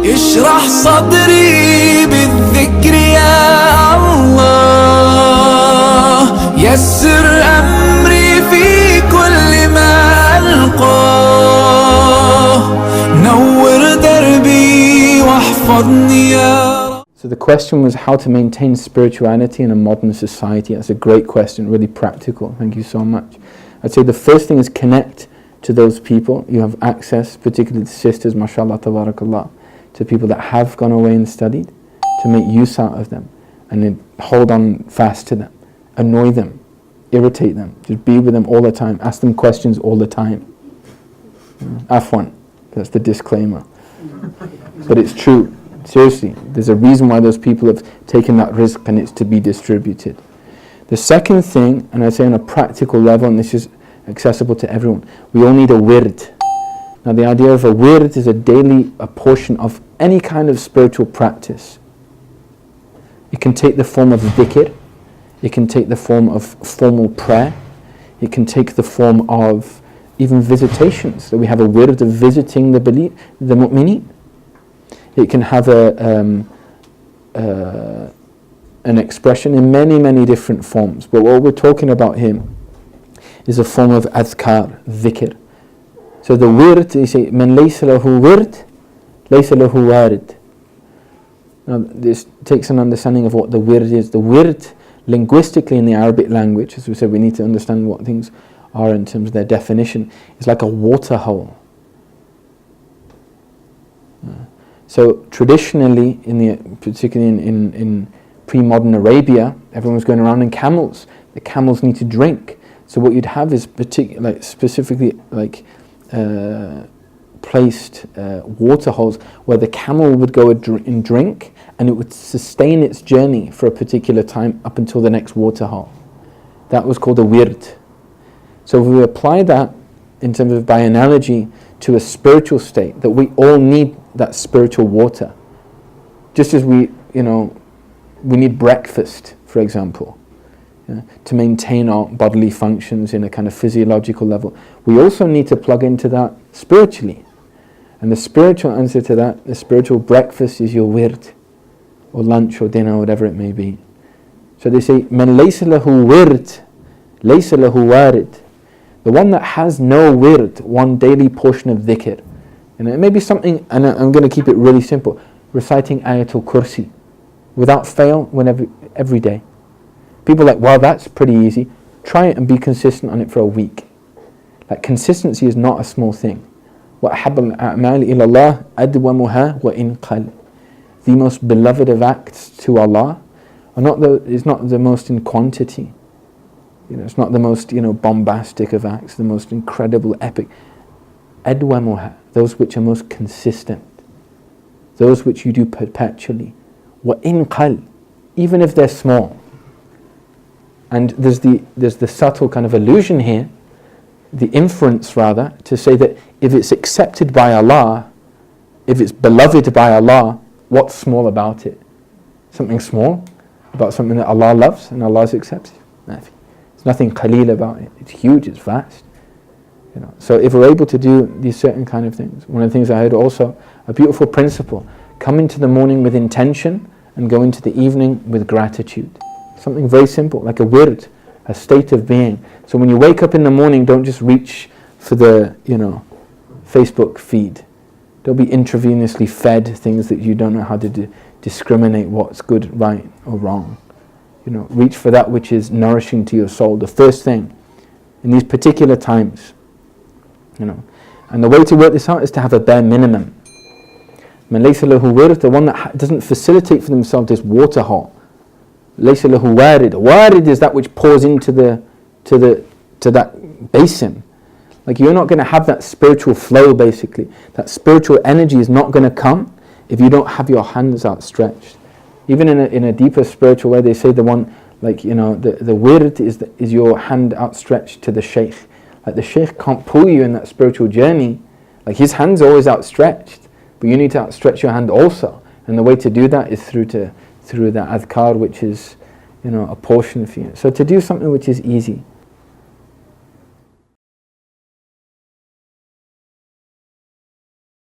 اشرح صدري بالذكر يا الله، يسر أمري في كل ما ألقاه، نور دربي واحفظني يا رب. So the question was how to maintain spirituality in a modern society. That's a great question, really practical. Thank you so much. I'd say the first thing is connect to those people. You have access, particularly to sisters, mashallah, tabarakallah, to people that have gone away and studied, to make use out of them and then hold on fast to them, annoy them, irritate them, just be with them all the time, ask them questions all the time. Afwan, that's the disclaimer. But it's true. Seriously, there's a reason why those people have taken that risk, and it's to be distributed. The second thing, and I say on a practical level, and this is accessible to everyone, we all need a wird. Now the idea of a wird is a portion of any kind of spiritual practice. It can take the form of dhikr, it can take the form of formal prayer, it can take the form of even visitations. So we have a wird of visiting the mu'mineen. It can have an expression in many, many different forms. But what we're talking about here is a form of adhkar, dhikr. So the wird, you say, man laysa lahu wird, laysa lahu warid. Now this takes an understanding of what the wird is. The wird, linguistically in the Arabic language, as we said, we need to understand what things are in terms of their definition, is like a water hole. So traditionally, particularly in pre-modern Arabia, everyone was going around in camels. The camels need to drink. So what you'd have is specifically placed water holes where the camel would go and drink, and it would sustain its journey for a particular time up until the next water hole. That was called a wird. So if we apply that in terms of by analogy to a spiritual state, that we all need that spiritual water. Just as we need breakfast, for example, to maintain our bodily functions in a kind of physiological level. We also need to plug into that spiritually. And the spiritual answer to that, the spiritual breakfast, is your wird, or lunch or dinner, or whatever it may be. So they say, man laysa lahu wird, laysa lahu warid. The one that has no wird, one daily portion of dhikr. And it may be something, and I'm going to keep it really simple, reciting Ayatul Kursi, without fail, every day. People are like, well, that's pretty easy. Try it and be consistent on it for a week. Like, consistency is not a small thing. وَأَحَبَّ الْأَعْمَالِ إِلَى اللَّهِ أَدْوَمُهَا وَإِنْ قَلَّ. The most beloved of acts to Allah is not the most in quantity. It's not the most bombastic of acts, the most incredible, epic. أَدْوَمُهَا, those which are most consistent, those which you do perpetually. وَإِنْ قَلَّ, even if they're small. And there's the subtle kind of allusion here, the inference rather, to say that if it's accepted by Allah, if it's beloved by Allah, what's small about it? Something small about something that Allah loves and Allah accepts? There's nothing qaleel about it. It's huge, it's vast. So if we're able to do these certain kind of things, one of the things I heard also, a beautiful principle, come into the morning with intention and go into the evening with gratitude. Something very simple, like a wird, a state of being. So when you wake up in the morning, don't just reach for the, Facebook feed. Don't be intravenously fed things that you don't know how to discriminate what's good, right, or wrong. Reach for that which is nourishing to your soul. The first thing in these particular times, And the way to work this out is to have a bare minimum. Man laysa lahu wird, the one that doesn't facilitate for themselves this water hole. Laysa lahu warid. Warid is that which pours into that basin. Like, you're not going to have that spiritual flow, basically. That spiritual energy is not going to come if you don't have your hands outstretched. Even in a deeper spiritual way, they say the one, the wird is your hand outstretched to the shaykh. Like, the shaykh can't pull you in that spiritual journey. Like, his hand's always outstretched, but you need to outstretch your hand also. And the way to do that is through that adhkar, which is, a portion for you. So to do something which is easy,